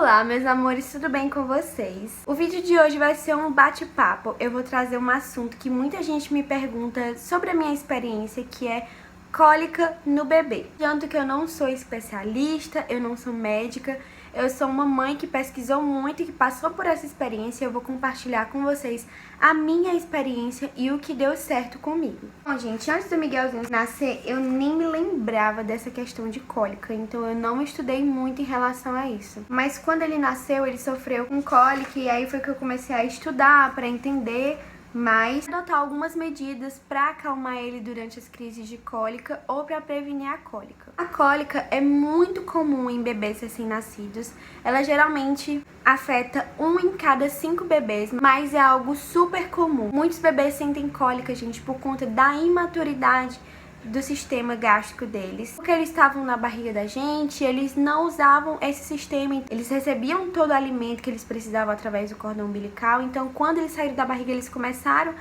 Olá, meus amores, tudo bem com vocês? O vídeo de hoje vai ser um bate-papo. Eu vou trazer um assunto que muita gente me pergunta sobre a minha experiência, que é cólica no bebê. Tanto que eu não sou especialista, eu não sou médica, eu sou uma mãe que pesquisou muito e que passou por essa experiência. Eu vou compartilhar com vocês a minha experiência e o que deu certo comigo. Bom, gente, antes do Miguelzinho nascer, eu nem me lembrava dessa questão de cólica, então eu não estudei muito em relação a isso. Mas quando ele nasceu, ele sofreu com cólica e aí foi que eu comecei a estudar para entender mais, adotar algumas medidas para acalmar ele durante as crises de cólica ou para prevenir a cólica. A cólica é muito comum em bebês recém-nascidos. Ela geralmente afeta 1 em cada 5 bebês, mas é algo super comum. Muitos bebês sentem cólica, gente, por conta da imaturidade do sistema gástrico deles, porque eles estavam na barriga da gente, eles não usavam esse sistema, eles recebiam todo o alimento que eles precisavam através do cordão umbilical. Então quando eles saíram da barriga, eles começaram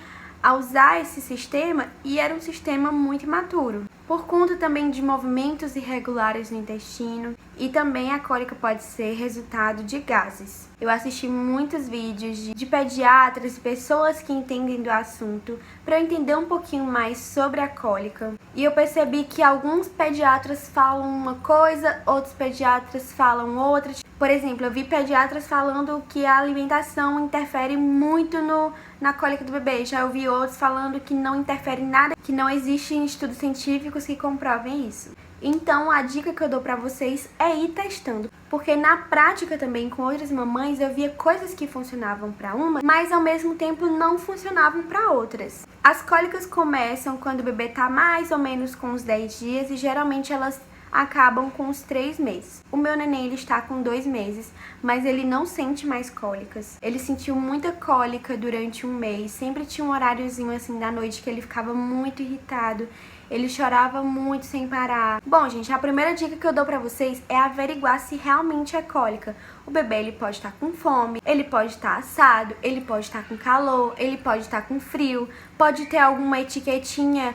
a usar esse sistema e era um sistema muito imaturo, por conta também de movimentos irregulares no intestino, e também a cólica pode ser resultado de gases. Eu assisti muitos vídeos de pediatras e pessoas que entendem do assunto para eu entender um pouquinho mais sobre a cólica. E eu percebi que alguns pediatras falam uma coisa, outros pediatras falam outra. Por exemplo, eu vi pediatras falando que a alimentação interfere muito na cólica do bebê. Já ouvi outros falando que não interfere em nada, que não existem estudos científicos que comprovem isso. Então a dica que eu dou pra vocês é ir testando, porque na prática também com outras mamães eu via coisas que funcionavam pra uma, mas ao mesmo tempo não funcionavam pra outras. As cólicas começam quando o bebê tá mais ou menos com uns 10 dias e geralmente elas acabam com os 3 meses. O meu neném, ele está com 2 meses, mas ele não sente mais cólicas. Ele sentiu muita cólica durante um mês, sempre tinha um horáriozinho assim da noite que ele ficava muito irritado. Ele chorava muito sem parar. Bom, gente, a primeira dica que eu dou pra vocês é averiguar se realmente é cólica. O bebê, ele pode estar com fome, ele pode estar assado, ele pode estar com calor, ele pode estar com frio, pode ter alguma etiquetinha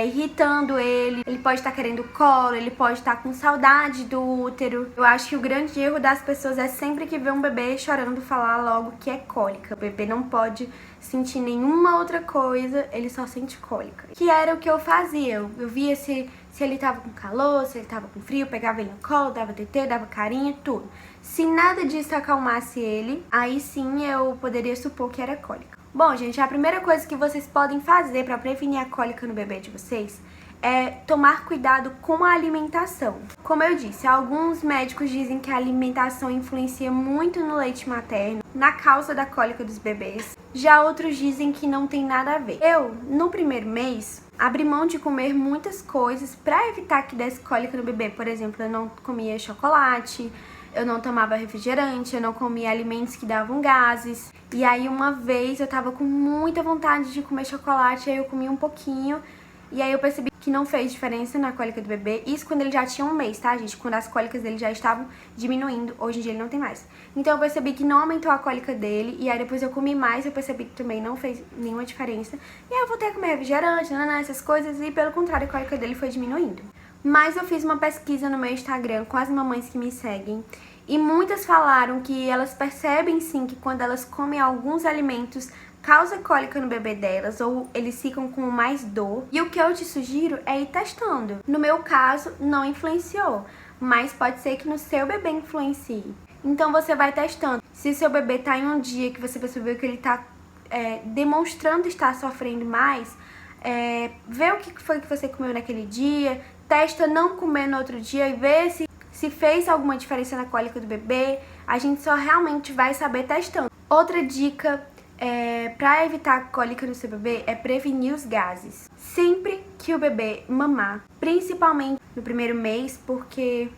irritando ele pode estar querendo colo, ele pode estar com saudade do útero. Eu acho que o grande erro das pessoas é sempre que vê um bebê chorando falar logo que é cólica. O bebê não pode sentir nenhuma outra coisa, ele só sente cólica. Que era o que eu fazia, eu via se ele tava com calor, se ele tava com frio, pegava ele no colo, dava TT, dava carinho, tudo. Se nada disso acalmasse ele, aí sim eu poderia supor que era cólica. Bom, gente, a primeira coisa que vocês podem fazer para prevenir a cólica no bebê de vocês é tomar cuidado com a alimentação. Como eu disse, alguns médicos dizem que a alimentação influencia muito no leite materno, na causa da cólica dos bebês. Já outros dizem que não tem nada a ver. Eu, no primeiro mês, abri mão de comer muitas coisas para evitar que desse cólica no bebê. Por exemplo, eu não comia chocolate, eu não tomava refrigerante, eu não comia alimentos que davam gases. E aí uma vez eu tava com muita vontade de comer chocolate, aí eu comi um pouquinho. E aí eu percebi que não fez diferença na cólica do bebê. Isso quando ele já tinha um mês, tá, gente? Quando as cólicas dele já estavam diminuindo. Hoje em dia ele não tem mais. Então eu percebi que não aumentou a cólica dele. E aí depois eu comi mais, eu percebi que também não fez nenhuma diferença. E aí eu voltei a comer refrigerante, essas coisas. E pelo contrário, a cólica dele foi diminuindo. Mas eu fiz uma pesquisa no meu Instagram com as mamães que me seguem. E muitas falaram que elas percebem sim que quando elas comem alguns alimentos causa cólica no bebê delas, ou eles ficam com mais dor. E o que eu te sugiro é ir testando. No meu caso, não influenciou, mas pode ser que no seu bebê influencie. Então você vai testando. Se seu bebê tá em um dia que você percebeu que ele tá demonstrando estar sofrendo mais, vê o que foi que você comeu naquele dia, testa não comer no outro dia e vê se fez alguma diferença na cólica do bebê. A gente só realmente vai saber testando. Outra dica para evitar a cólica no seu bebê é prevenir os gases. Sempre que o bebê mamar, principalmente no primeiro mês, porque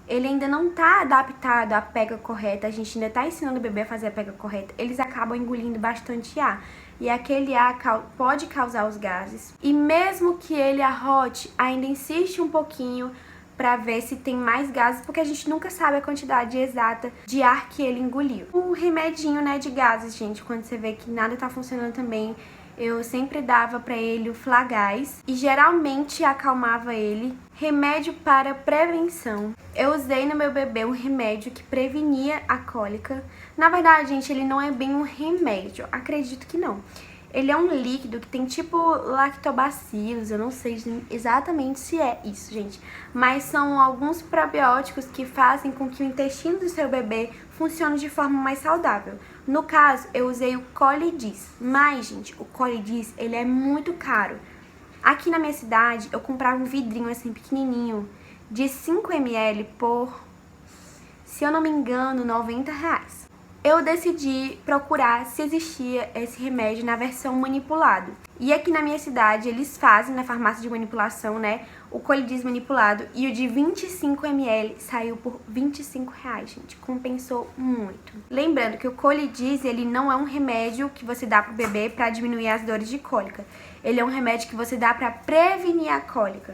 ele ainda não tá adaptado à pega correta, a gente ainda tá ensinando o bebê a fazer a pega correta, eles acabam engolindo bastante ar. E aquele ar pode causar os gases. E mesmo que ele arrote, ainda insiste um pouquinho pra ver se tem mais gases, porque a gente nunca sabe a quantidade exata de ar que ele engoliu. Um remedinho, de gases, gente, quando você vê que nada tá funcionando também, eu sempre dava pra ele o Flagaz e geralmente acalmava ele. Remédio para prevenção. Eu usei no meu bebê um remédio que prevenia a cólica. Na verdade, gente, ele não é bem um remédio, acredito que não. Ele é um líquido que tem tipo lactobacilos, eu não sei exatamente se é isso, gente. Mas são alguns probióticos que fazem com que o intestino do seu bebê funcione de forma mais saudável. No caso, eu usei o Colidis. Mas, gente, o Colidis, ele é muito caro. Aqui na minha cidade, eu comprava um vidrinho assim pequenininho de 5 ml por, se eu não me engano, R$90. Eu decidi procurar se existia esse remédio na versão manipulado. E aqui na minha cidade, eles fazem na farmácia de manipulação, né, o Colidis manipulado. E o de 25 ml saiu por R$25, gente. Compensou muito. Lembrando que o Colidis, ele não é um remédio que você dá pro bebê para diminuir as dores de cólica. Ele é um remédio que você dá para prevenir a cólica.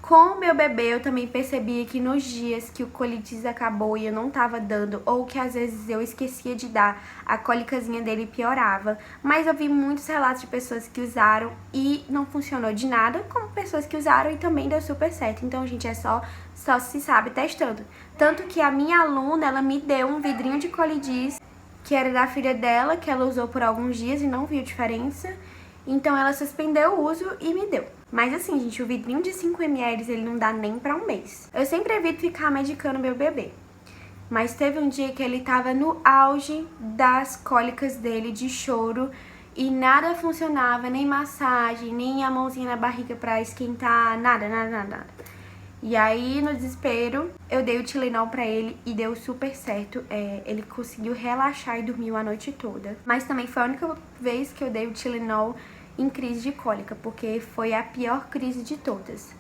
Com o meu bebê, eu também percebi que nos dias que o Colidis acabou e eu não tava dando, ou que às vezes eu esquecia de dar, a cólicazinha dele piorava. Mas eu vi muitos relatos de pessoas que usaram e não funcionou de nada, como pessoas que usaram e também deu super certo. Então, gente, é só se sabe testando. Tanto que a minha aluna, ela me deu um vidrinho de Colidis, que era da filha dela, que ela usou por alguns dias e não viu diferença. Então ela suspendeu o uso e me deu. Mas assim, gente, o vidrinho de 5 ml ele não dá nem pra um mês. Eu sempre evito ficar medicando meu bebê. Mas teve um dia que ele tava no auge das cólicas dele, de choro, e nada funcionava, nem massagem, nem a mãozinha na barriga pra esquentar, nada. E aí, no desespero, eu dei o Tilenol pra ele e deu super certo. Ele conseguiu relaxar e dormiu a noite toda. Mas também foi a única vez que eu dei o Tilenol em crise de cólica, porque foi a pior crise de todas.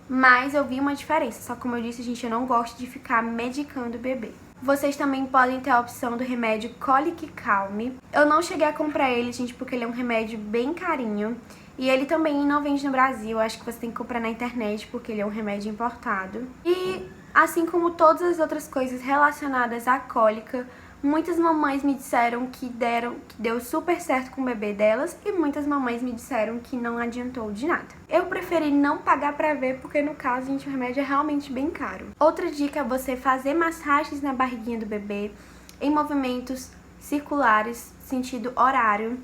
Mas eu vi uma diferença, só como eu disse, gente, eu não gosto de ficar medicando o bebê. Vocês também podem ter a opção do remédio Colic Calm. Eu não cheguei a comprar ele, gente, porque ele é um remédio bem carinho. E ele também não vende no Brasil, acho que você tem que comprar na internet, porque ele é um remédio importado. E assim como todas as outras coisas relacionadas à cólica, muitas mamães me disseram que deu super certo com o bebê delas e muitas mamães me disseram que não adiantou de nada. Eu preferi não pagar pra ver, porque no caso, gente, o remédio é realmente bem caro. Outra dica é você fazer massagens na barriguinha do bebê em movimentos circulares, sentido horário,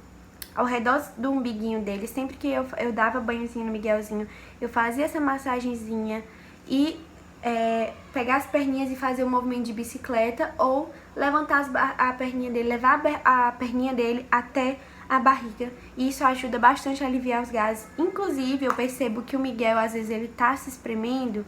ao redor do umbiguinho dele. Sempre que eu dava banhozinho no Miguelzinho, eu fazia essa massagenzinha e pegar as perninhas e fazer um movimento de bicicleta, ou levantar a perninha dele, levar a perninha dele até a barriga. E isso ajuda bastante a aliviar os gases. Inclusive, eu percebo que o Miguel, às vezes, ele tá se espremendo,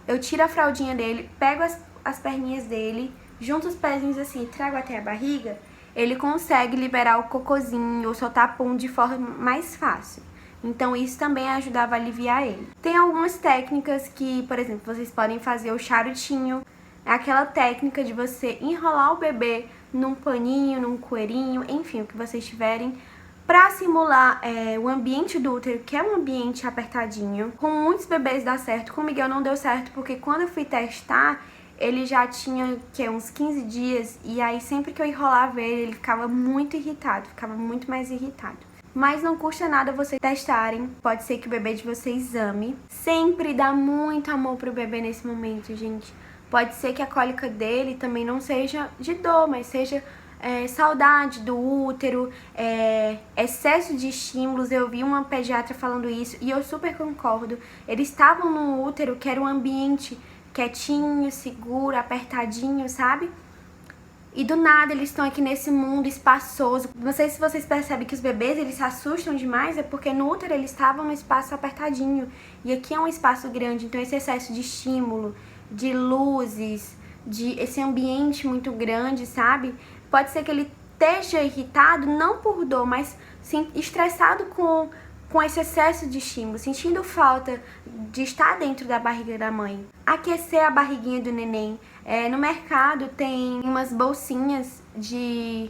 eu tiro a fraldinha dele, pego as perninhas dele, junto os pezinhos assim e trago até a barriga, ele consegue liberar o cocôzinho ou soltar pum de forma mais fácil. Então isso também ajudava a aliviar ele. Tem algumas técnicas que, por exemplo, vocês podem fazer o charutinho. É aquela técnica de você enrolar o bebê num paninho, num coeirinho, enfim, o que vocês tiverem, pra simular o ambiente do útero, que é um ambiente apertadinho. Com muitos bebês dá certo, com o Miguel não deu certo, porque quando eu fui testar, ele já tinha, uns 15 dias, e aí sempre que eu enrolava ele ficava muito irritado, ficava muito mais irritado. Mas não custa nada vocês testarem, pode ser que o bebê de vocês ame. Sempre dá muito amor pro bebê nesse momento, gente. Pode ser que a cólica dele também não seja de dor, mas seja saudade do útero, excesso de estímulos. Eu vi uma pediatra falando isso e eu super concordo. Eles estavam num útero que era um ambiente quietinho, seguro, apertadinho, sabe? E do nada eles estão aqui nesse mundo espaçoso. Não sei se vocês percebem que os bebês, eles se assustam demais, é porque no útero eles estavam num espaço apertadinho. E aqui é um espaço grande, então esse excesso de estímulo, de luzes, de esse ambiente muito grande, sabe? Pode ser que ele esteja irritado, não por dor, mas sim estressado com esse excesso de estímulo, sentindo falta de estar dentro da barriga da mãe. Aquecer a barriguinha do neném. No mercado tem umas bolsinhas de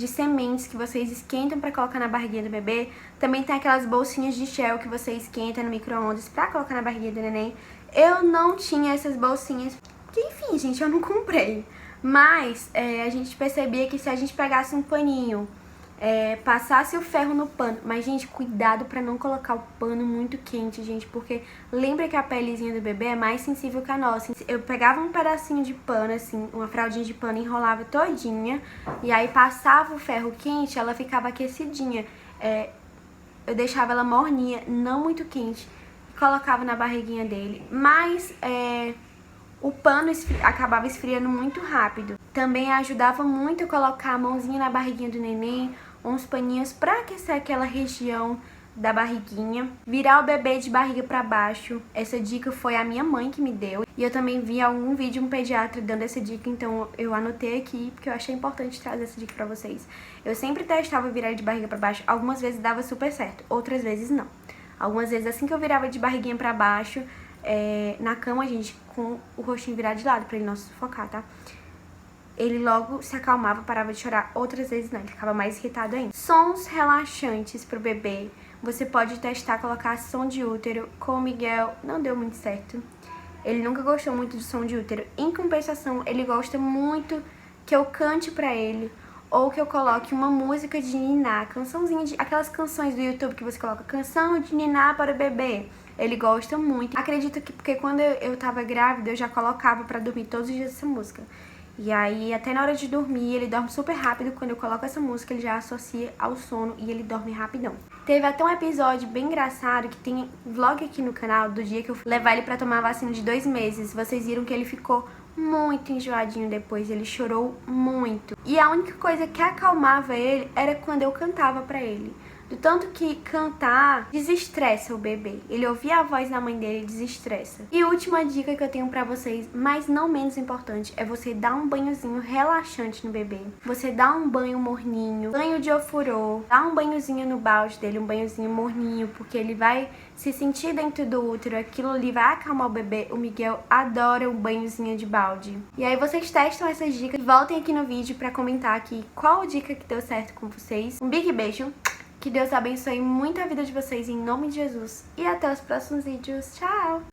sementes que vocês esquentam para colocar na barriguinha do bebê. Também tem aquelas bolsinhas de gel que você esquenta no micro-ondas para colocar na barriguinha do neném. Eu não tinha essas bolsinhas, porque enfim, gente, eu não comprei. Mas a gente percebia que se a gente pegasse um paninho, passasse o ferro no pano. Mas, gente, cuidado pra não colocar o pano muito quente, gente, porque lembra que a pelezinha do bebê é mais sensível que a nossa. Eu pegava um pedacinho de pano, assim, uma fraldinha de pano, enrolava todinha, e aí passava o ferro quente, ela ficava aquecidinha. Eu deixava ela morninha, não muito quente, e colocava na barriguinha dele. Mas, o pano acabava esfriando muito rápido. Também ajudava muito a colocar a mãozinha na barriguinha do neném, uns paninhos pra aquecer aquela região da barriguinha. Virar o bebê de barriga pra baixo. Essa dica foi a minha mãe que me deu. E eu também vi algum vídeo um pediatra dando essa dica, então eu anotei aqui, porque eu achei importante trazer essa dica pra vocês. Eu sempre testava virar ele de barriga pra baixo. Algumas vezes dava super certo, outras vezes não. Algumas vezes assim que eu virava de barriguinha pra baixo, na cama, gente, com o rostinho virado de lado, pra ele não sufocar, tá? Ele logo se acalmava, parava de chorar. Outras vezes não, ele ficava mais irritado ainda. Sons relaxantes pro bebê. Você pode testar colocar som de útero. Com o Miguel, não deu muito certo. Ele nunca gostou muito de som de útero. Em compensação, ele gosta muito que eu cante pra ele, ou que eu coloque uma música de niná, cançãozinha de... aquelas canções do YouTube que você coloca, canção de niná para o bebê. Ele gosta muito. Acredito que porque quando eu tava grávida, eu já colocava pra dormir todos os dias essa música. E aí, até na hora de dormir, ele dorme super rápido. Quando eu coloco essa música, ele já associa ao sono e ele dorme rapidão. Teve até um episódio bem engraçado, que tem vlog aqui no canal, do dia que eu fui levar ele pra tomar a vacina de 2 meses. Vocês viram que ele ficou muito enjoadinho depois, ele chorou muito. E a única coisa que acalmava ele era quando eu cantava pra ele. Do tanto que cantar desestressa o bebê. Ele ouvir a voz da mãe dele desestressa. E a última dica que eu tenho pra vocês, mas não menos importante, é você dar um banhozinho relaxante no bebê. Você dá um banho morninho, banho de ofurô, dá um banhozinho no balde dele, um banhozinho morninho, porque ele vai se sentir dentro do útero, aquilo ali vai acalmar o bebê. O Miguel adora um banhozinho de balde. E aí vocês testam essas dicas e voltem aqui no vídeo pra comentar aqui qual dica que deu certo com vocês. Um big beijo! Que Deus abençoe muito a vida de vocês em nome de Jesus. E até os próximos vídeos. Tchau!